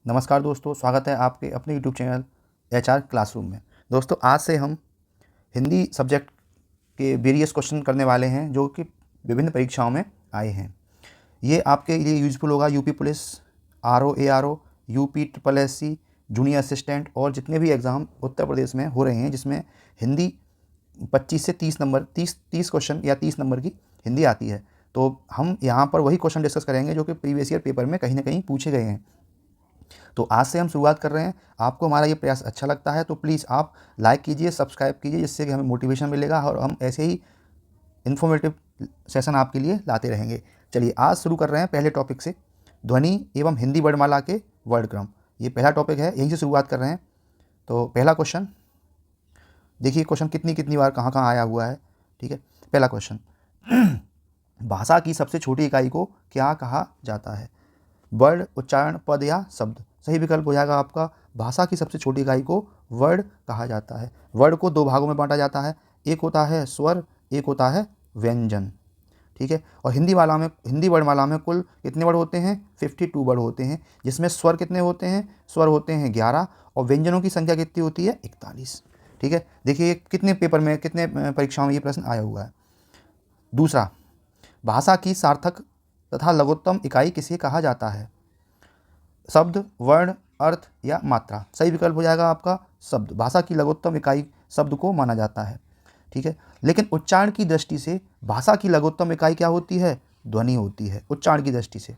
नमस्कार दोस्तों, स्वागत है आपके अपने यूट्यूब चैनल HR क्लासरूम में। दोस्तों, आज से हम हिंदी सब्जेक्ट के वेरियस क्वेश्चन करने वाले हैं जो कि विभिन्न परीक्षाओं में आए हैं। ये आपके लिए यूजफुल होगा। UP police, RO ARO, UP SSSC, junior assistant और जितने भी एग्ज़ाम उत्तर प्रदेश में हो रहे हैं जिसमें हिंदी 25 से 30 नंबर 30 क्वेश्चन या 30 नंबर की हिंदी आती है। तो हम यहाँ पर वही क्वेश्चन डिस्कस करेंगे जो कि प्रीवियस ईयर पेपर में कहीं ना कहीं पूछे गए हैं। तो आज से हम शुरुआत कर रहे हैं। आपको हमारा ये प्रयास अच्छा लगता है तो प्लीज़ आप लाइक कीजिए, सब्सक्राइब कीजिए, जिससे कि हमें मोटिवेशन मिलेगा और हम ऐसे ही इन्फॉर्मेटिव सेशन आपके लिए लाते रहेंगे। चलिए आज शुरू कर रहे हैं पहले टॉपिक से, ध्वनि एवं हिंदी वर्णमाला के वर्ड क्रम। ये पहला टॉपिक है, यहीं से शुरुआत कर रहे हैं। तो पहला क्वेश्चन देखिए, क्वेश्चन कितनी कितनी बार कहाँ कहाँ आया हुआ है। ठीक है, पहला क्वेश्चन भाषा की सबसे छोटी इकाई को क्या कहा जाता है? वर्ड, उच्चारण, पद या शब्द? सही विकल्प हो जाएगा आपका भाषा की सबसे छोटी इकाई को वर्ड कहा जाता है। वर्ड को दो भागों में बांटा जाता है, एक होता है स्वर, एक होता है व्यंजन। ठीक है, और हिंदी वर्णमाला में कुल कितने वर्ड होते हैं? 52 वर्ड होते हैं, जिसमें स्वर कितने होते हैं? स्वर होते हैं 11 और व्यंजनों की संख्या कितनी होती है? 41। ठीक है, देखिए कितने पेपर में, कितने परीक्षाओं में ये प्रश्न आया हुआ है। दूसरा, भाषा की सार्थक तथा लघुत्तम इकाई किसे कहा जाता है? शब्द, वर्ण, अर्थ या मात्रा? सही विकल्प हो जाएगा आपका शब्द। भाषा की लघुत्तम इकाई शब्द को माना जाता है। ठीक है, लेकिन उच्चारण की दृष्टि से भाषा की लघुत्तम इकाई क्या होती है? ध्वनि होती है उच्चारण की दृष्टि से।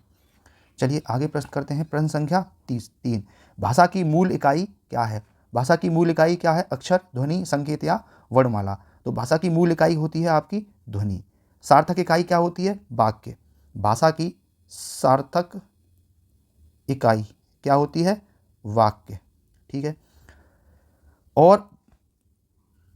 चलिए आगे प्रश्न करते हैं। प्रश्न संख्या 3। भाषा की मूल इकाई क्या है? भाषा की मूल इकाई क्या है? अक्षर, ध्वनि, संकेत या वर्णमाला? तो भाषा की मूल इकाई होती है आपकी ध्वनि। सार्थक इकाई क्या होती है? वाक्य। भाषा की सार्थक इकाई क्या होती है? वाक्य। ठीक है,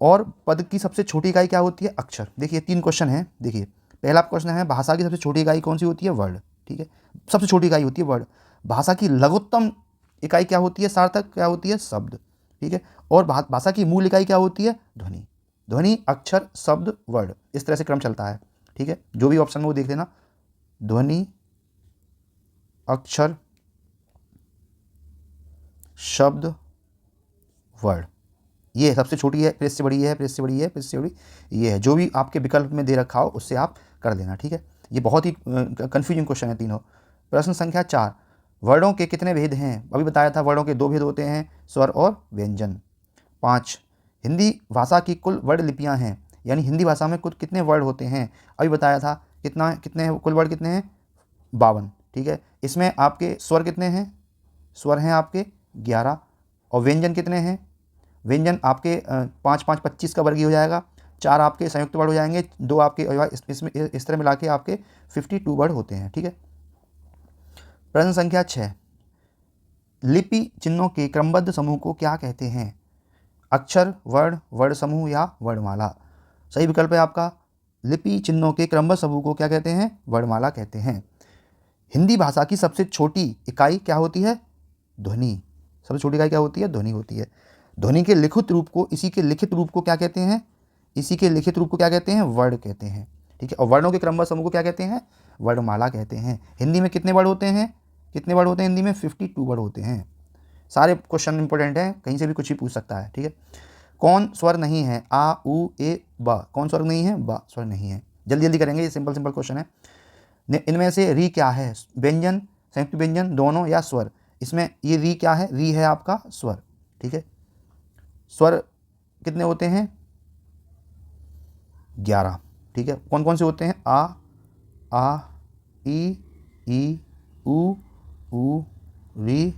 और पद की सबसे छोटी इकाई क्या होती है? अक्षर। देखिए 3 क्वेश्चन हैं। देखिए पहला क्वेश्चन है, भाषा की सबसे छोटी इकाई कौन सी होती है? वर्ड। ठीक है, सबसे छोटी इकाई होती है वर्ड। भाषा की लघुत्तम इकाई क्या होती है? सार्थक क्या होती है? शब्द। ठीक है, और भाषा की मूल इकाई क्या होती है? ध्वनि। ध्वनि, अक्षर, शब्द, वर्ड, इस तरह से क्रम चलता है। ठीक है, जो भी ऑप्शन में वो देख लेना। ध्वनि, अक्षर, शब्द, वर्ड। ये सबसे छोटी है, फिर इससे बड़ी है, फिर इससे बड़ी है, फिर इससे बड़ी ये है। जो भी आपके विकल्प में दे रखा हो उससे आप कर देना। ठीक है, ये बहुत ही कन्फ्यूजिंग क्वेश्चन है तीनों। प्रश्न संख्या 4, वर्णों के कितने भेद हैं? अभी बताया था वर्णों के 2 भेद होते हैं, स्वर और व्यंजन। 5, हिंदी भाषा की कुल वर्ड लिपियाँ हैं, यानी हिंदी भाषा में कुल कितने वर्ड होते हैं? अभी बताया था कितने कुल वर्ड कितने हैं? 52। ठीक है, इसमें आपके स्वर कितने हैं? स्वर हैं आपके 11। और व्यंजन कितने हैं? व्यंजन आपके 5 5 25 का वर्गीय हो जाएगा। 4 आपके संयुक्त वर्ड हो जाएंगे, 2 आपके इसमें इस तरह मिला के आपके 52 वर्ड होते हैं। ठीक है, प्रश्न संख्या 6, लिपि चिन्हों के क्रमबद्ध समूह को क्या कहते हैं? अक्षर, वर्ण, वर्ण समूह या वर्णमाला? सही विकल्प है आपका लिपि चिन्हों के क्रमबद्ध समूह को क्या कहते हैं? वर्णमाला कहते हैं। हिंदी भाषा की सबसे छोटी इकाई क्या होती है? ध्वनि। सबसे छोटी इकाई क्या होती है? ध्वनि होती है। ध्वनि के लिखित रूप को, इसी के लिखित रूप को क्या कहते हैं? इसी के लिखित रूप को क्या कहते हैं? वर्ण कहते हैं। ठीक है, और वर्णों के क्रमबद्ध समूह को क्या कहते हैं? वर्णमाला कहते हैं। हिंदी में कितने वर्ड होते हैं? कितने वर्ड होते हैं हिंदी में? 52 वर्ड होते हैं। सारे क्वेश्चन इंपॉर्टेंट हैं, कहीं से भी कुछ भी पूछ सकता है। ठीक है, कौन स्वर नहीं है? आ, उ, ए, ब। कौन स्वर नहीं है? ब स्वर नहीं है। जल्दी जल्दी करेंगे, ये सिंपल सिंपल क्वेश्चन है। इनमें से री क्या है? व्यंजन, संयुक्त व्यंजन, दोनों या स्वर? इसमें ये री क्या है? री है आपका स्वर। ठीक है, स्वर कितने होते हैं? 11। ठीक है, कौन कौन से होते हैं? आ, ई, उ, री,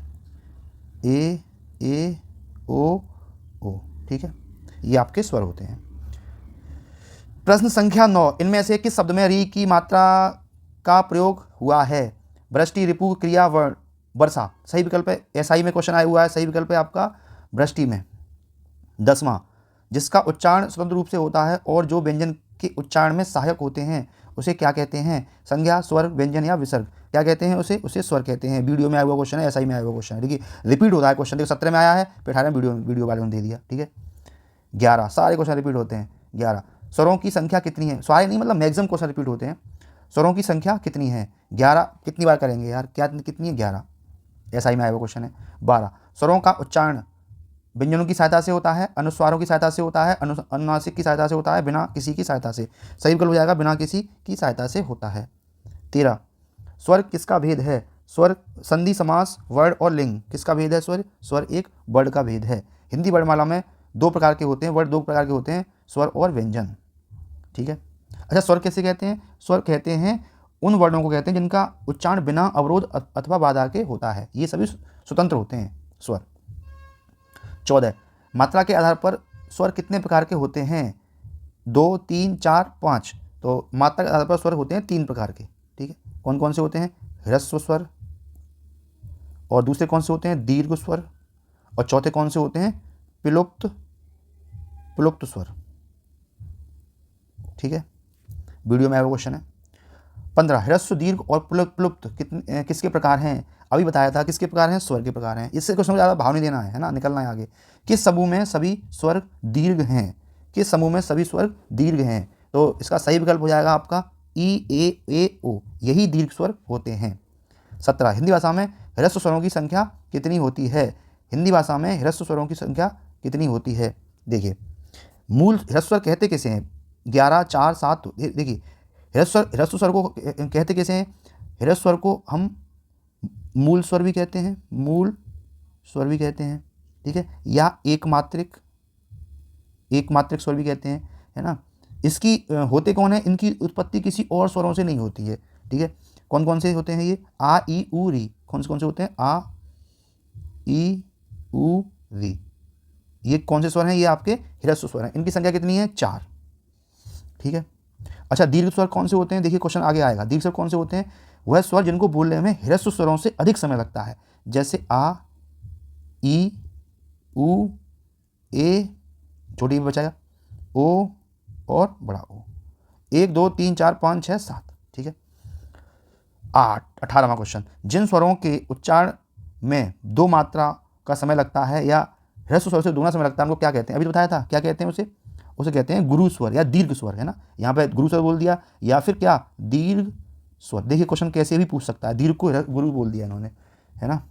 ए, ओ। ठीक है, ये आपके स्वर होते हैं। प्रश्न संख्या 9, इनमें से किस शब्द में री की मात्रा का प्रयोग हुआ है? वृष्टि, रिपु, क्रिया, वर्ण, वर्षा? सही विकल्प है, SI में क्वेश्चन आया हुआ है, सही विकल्प है आपका वृष्टि में। 10वां, जिसका उच्चारण स्वतंत्र रूप से होता है और जो व्यंजन के उच्चारण में सहायक होते हैं उसे क्या कहते हैं? संज्ञा, स्वर, व्यंजन या विसर्ग? क्या कहते हैं उसे स्वर कहते हैं। वीडियो में आया हुआ क्वेश्चन है, SI में आया हुआ क्वेश्चन है। देखिए रिपीट होता है क्वेश्चन, देखिए 17 में आया है, फिर 18 में वीडियो वाले ने दे दिया। ठीक है, 11 सारे क्वेश्चन रिपीट होते हैं। 11, स्वरों की संख्या कितनी है? सारे नहीं, मतलब मैक्सिमम क्वेश्चन रिपीट होते हैं। स्वरों की संख्या कितनी है? 11 कितनी बार करेंगे यार? क्या कितनी है? 11। SI में आया हुआ क्वेश्चन है। 12 स्वरों का उच्चारण व्यंजनों की सहायता से होता है, अनुस्वारों की सहायता से होता है, अनुनासिक की सहायता से होता है, बिना किसी की सहायता से। सही विकल्प हो जाएगा बिना किसी की सहायता से होता है। 13 स्वर किसका भेद है? स्वर संधि, समास, वर्ण और लिंग किसका भेद है? स्वर एक वर्ण का भेद है। हिंदी वर्णमाला में 2 प्रकार के होते हैं, वर्ण 2 प्रकार के होते हैं, स्वर और व्यंजन। ठीक है। अच्छा, स्वर कैसे कहते हैं? स्वर कहते हैं उन वर्णों को कहते हैं जिनका उच्चारण बिना अवरोध अथवा बाधा के होता है, ये सभी स्वतंत्र होते हैं स्वर। 14 मात्रा के आधार पर स्वर कितने प्रकार के होते हैं? 2, 3, 4, 5। तो मात्रा के आधार पर स्वर होते हैं 3 प्रकार के। ठीक है, कौन कौन से होते हैं? ह्रस्व स्वर, और दूसरे कौन से होते हैं? दीर्घ स्वर, और चौथे कौन से होते हैं? प्लुप्त स्वर। ठीक है, वीडियो में आया क्वेश्चन है। 15 ह्रस्व, दीर्घ और प्लुप्त किसके प्रकार हैं? अभी बताया था किसके प्रकार हैं? स्वर के प्रकार हैं। इससे क्वेश्चन को ज़्यादा भाव नहीं देना है ना, निकलना है आगे। किस समूह में सभी स्वर दीर्घ हैं? किस समूह में सभी स्वर दीर्घ हैं? तो इसका सही विकल्प हो जाएगा आपका ई, ए, ओ, यही दीर्घ स्वर होते हैं। 17 हिंदी भाषा में ह्रस्व स्वरों की संख्या कितनी होती है? हिंदी भाषा में ह्रस्व स्वरों की संख्या कितनी होती है? देखिए, मूल ह्रस्व स्वर कहते कैसे हैं? 11, 4, 7। देखिए, ह्रस्व स्वर को कहते कैसे हैं? ह्रस्व स्वर को हम मूल स्वर भी कहते हैं, मूल स्वर भी कहते हैं। ठीक है, या एकमात्रिक स्वर भी कहते हैं, है ना। इसकी होते कौन है? इनकी उत्पत्ति किसी और स्वरों से नहीं होती है। ठीक है, कौन कौन से होते हैं ये? आ, ई, उ, री। कौन से होते हैं? आ, ई, उ, री। ये कौन से स्वर हैं? ये आपके ह्रस्व स्वर हैं। इनकी संख्या कितनी है? 4। ठीक है। अच्छा, दीर्घ स्वर कौन से होते हैं? देखिए, क्वेश्चन आगे आएगा। दीर्घ स्वर कौन से होते हैं? वह स्वर जिनको बोलने में ह्रस्व स्वरों से अधिक समय लगता है, जैसे आ, ई, उ, ए, छोटी में बचाया, ओ और बड़ा ओ। 1, 2, 3, 4, 5, 6, 7। ठीक है। 18वां क्वेश्चन, जिन स्वरों के उच्चारण में 2 मात्रा का समय लगता है या ह्रस्व स्वर से 2 समय लगता है, हमको क्या कहते हैं? अभी तो बताया था, क्या कहते हैं उसे कहते हैं गुरु स्वर या दीर्घ स्वर, है ना। यहाँ पे गुरु स्वर बोल दिया, या फिर क्या? दीर्घ स्वर। देखिए, क्वेश्चन कैसे भी पूछ सकता है। दीर्घ को गुरु बोल दिया इन्होंने, है ना।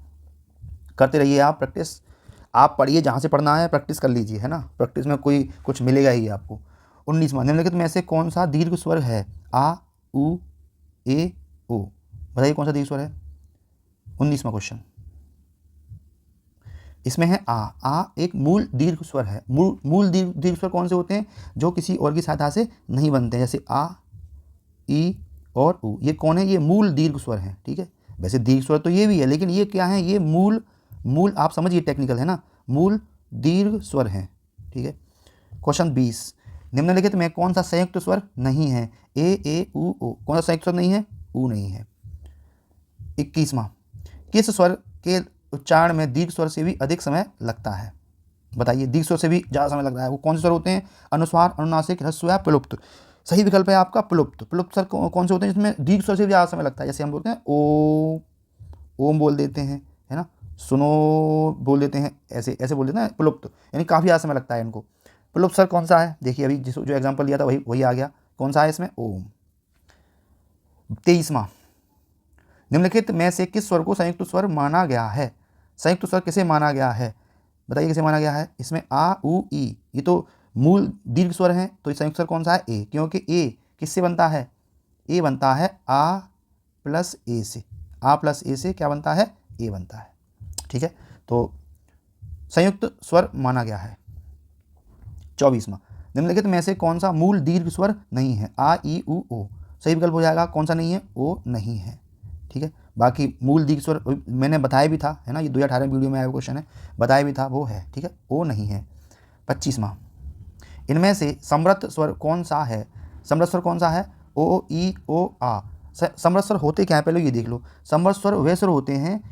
करते रहिए आप प्रैक्टिस, आप पढ़िए, जहाँ से पढ़ना है प्रैक्टिस कर लीजिए, है ना। प्रैक्टिस में कोई कुछ मिलेगा ही आपको। 19वां निम्नलिखित में से कौन सा दीर्घ स्वर है? आ, उ, ए, ओ। बताइए कौन सा दीर्घ स्वर है? 19वां क्वेश्चन, इसमें है आ एक मूल दीर्घ स्वर है। मूल दीर्घ स्वर कौन से होते हैं? जो किसी और की सहायता से नहीं बनते हैं, जैसे आ, ई और उ। ये कौन है? ये मूल दीर्घ स्वर हैं। ठीक है, वैसे दीर्घ स्वर तो ये भी है, लेकिन ये क्या है? ये मूल आप समझिए, टेक्निकल है ना, मूल दीर्घ स्वर हैं। ठीक है। क्वेश्चन 20 निम्नलिखित में कौन सा संयुक्त स्वर नहीं है? ए, उ, ओ। कौन सा संयुक्त स्वर नहीं है? उ नहीं है। 21वां किस स्वर के उच्चारण में दीर्घ स्वर से भी अधिक समय लगता है? बताइए, दीर्घ स्वर से भी ज़्यादा समय लगता है, वो कौन से स्वर होते हैं? अनुस्वार, अनुनासिक, ह्रस्व या प्लुप्त। सही विकल्प है आपका प्लुप्त। प्लुप्त स्वर कौन से होते हैं जिसमें दीर्घ स्वर से भी ज़्यादा समय लगता है? जैसे हम बोलते हैं ओ, ओम बोल देते हैं, है ना, सुनो बोल देते हैं, ऐसे ऐसे बोल देते हैं प्लुप्त, यानी काफ़ी ज़्यादा समय लगता है इनको। प्लुप्त स्वर कौन सा है? देखिए, अभी जो एग्जाम्पल लिया था वही आ गया। कौन सा है इसमें? ओम। 23वां निम्नलिखित में से किस स्वर को संयुक्त स्वर माना गया है? संयुक्त स्वर किसे माना गया है? बताइए किसे माना गया है? इसमें आ, उ, ई, ये तो मूल दीर्घ स्वर हैं, तो संयुक्त स्वर कौन सा है? ए, क्योंकि ए किससे बनता है? ए बनता है आ प्लस ए से। आ प्लस ए से क्या बनता है? ए बनता है। ठीक है, तो संयुक्त स्वर माना गया है। 24वां निम्नलिखित में से कौन सा मूल दीर्घ स्वर नहीं है? आ, ई, उ, ओ। सही विकल्प हो जाएगा कौन सा नहीं है? ओ नहीं है। ठीक है, बाकी मूल दीर्घ स्वर मैंने बताया भी था, है ना, ये 2018 वीडियो में आया क्वेश्चन है, बताया भी था, वो है। ठीक है, ओ नहीं है। 25वां इनमें से समृद्ध स्वर कौन सा है? समृद्ध स्वर कौन सा है? ओ, ई, ओ, आ। समृद्ध स्वर होते क्या है? पहले ये देख लो। समृद्ध स्वर वे स्वर होते हैं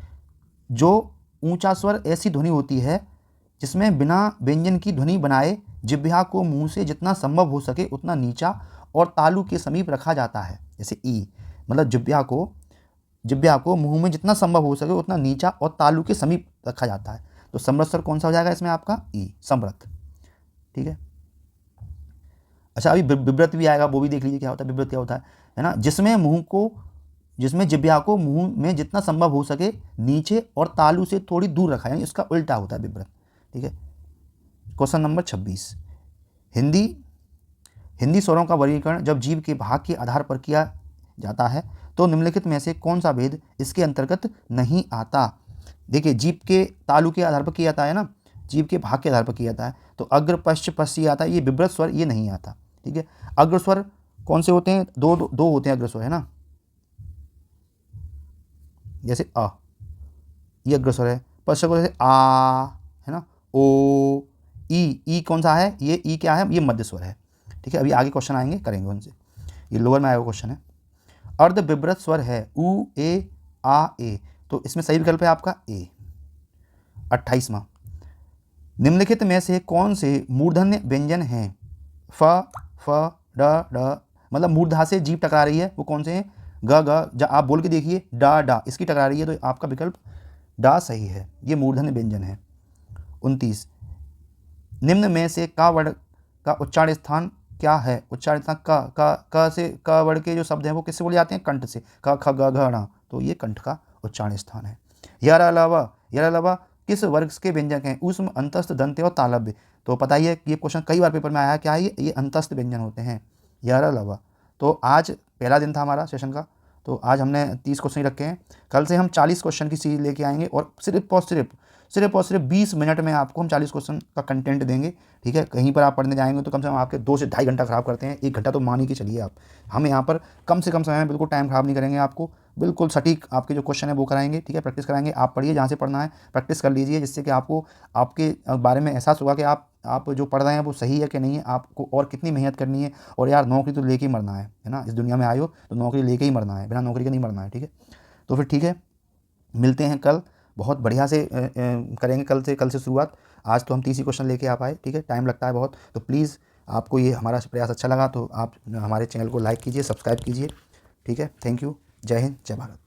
जो ऊंचा स्वर ऐसी ध्वनि होती है जिसमें बिना व्यंजन की ध्वनि बनाए जिह्वा को मुंह से जितना संभव हो सके उतना नीचा और तालु के समीप रखा जाता है। जैसे ई, मतलब जिह्वा को मुंह में जितना संभव हो सके उतना नीचा और तालु के समीप रखा जाता है। तो समृद्ध स्वर कौन सा हो जाएगा इसमें? आपका ई, समृद्ध। ठीक है। अच्छा, अभी विव्रत भी आएगा, वो भी देख लीजिए क्या होता है। विव्रत क्या होता है ना, जिसमें मुंह को जिसमें जिह्वा को मुंह में जितना संभव हो सके नीचे और तालू से थोड़ी दूर रखा, यानी इसका उल्टा होता है विव्रत। ठीक है। क्वेश्चन नंबर 26, हिंदी स्वरों का वर्गीकरण जब जीभ के भाग के आधार पर किया जाता है तो निम्नलिखित में से कौन सा भेद इसके अंतर्गत नहीं आता। देखिए, जीभ के तालु के आधार पर किया जाता है ना, जीभ के भाग के आधार पर किया जाता है, तो अग्र पश्च पश्च आता है, ये विव्रत स्वर ये नहीं आता। ठीक है। अग्र स्वर कौन से होते हैं? दो होते हैं अग्र स्वर, है ना, जैसे अ, ये अग्र स्वर है। पश्च स्वर जैसे आ, है ना, ओ, ई कौन सा है? ये ई क्या है? ये मध्य स्वर है। ठीक है। अभी आगे क्वेश्चन आएंगे, करेंगे उनसे, ये लोअर में आया हुआ क्वेश्चन है। अर्ध विव्रत स्वर है उ, ए, आ, ए, तो इसमें सही विकल्प है आपका ए। 28वां, निम्नलिखित में से कौन से मूर्धन्य व्यंजन हैं? फ, ड, मतलब मूर्धा से जीभ टकरा रही है, वो कौन से हैं? ग, आप बोल के देखिए, डा, इसकी टकरा रही है, तो आपका विकल्प डा सही है, ये मूर्धन्य व्यंजन है। 29, निम्न में से का वर्ड का उच्चारण स्थान क्या है? उच्चारण स्थान क से, क वर्ड के जो शब्द हैं वो किससे बोले जाते हैं? कंठ से, क, ख, ग, घ, ण, तो ये कंठ का उच्चारण स्थान है। यार अलावा किस वर्ग के व्यंजक हैं? ऊष्म, अंतस्थ, दंत्य और तालव्य। तो पता ही है कि ये क्वेश्चन कई बार पेपर में आया है, क्या है ये अंतस्थ व्यंजन होते हैं, यार अलावा। तो आज पहला दिन था हमारा सेशन का, तो आज हमने 30 क्वेश्चन ही रखे हैं। कल से हम 40 क्वेश्चन की सीरीज लेके आएंगे और सिर्फ और सिर्फ 20 मिनट में आपको हम 40 क्वेश्चन का कंटेंट देंगे। ठीक है। कहीं पर आप पढ़ने जाएंगे तो कम से कम आपके 2 से ढाई घंटा ख़राब करते हैं, 1 घंटा तो मान ही के चलिए आप। हम यहाँ पर कम से कम समय में बिल्कुल टाइम ख़राब नहीं करेंगे, आपको बिल्कुल सटीक आपके जो क्वेश्चन है वो कराएंगे। ठीक है। प्रैक्टिस कराएंगे, आप पढ़िए जहाँ से पढ़ना है, प्रैक्टिस कर लीजिए, जिससे कि आपको आपके बारे में एहसास होगा कि आप जो पढ़ रहे हैं वो सही है कि नहीं है, आपको और कितनी मेहनत करनी है। और यार नौकरी तो लेके ही मरना है ना, इस दुनिया में आए हो तो नौकरी लेके ही मरना है, बिना नौकरी के नहीं मरना है। ठीक है। तो फिर ठीक है, मिलते हैं कल, बहुत बढ़िया से करेंगे कल से शुरुआत। आज तो हम 30 ही क्वेश्चन लेके आ पाए। ठीक है। टाइम लगता है बहुत, तो प्लीज़ आपको ये हमारा प्रयास अच्छा लगा तो आप हमारे चैनल को लाइक कीजिए, सब्सक्राइब कीजिए। ठीक है। Thank you. जय हिंद, जय भारत।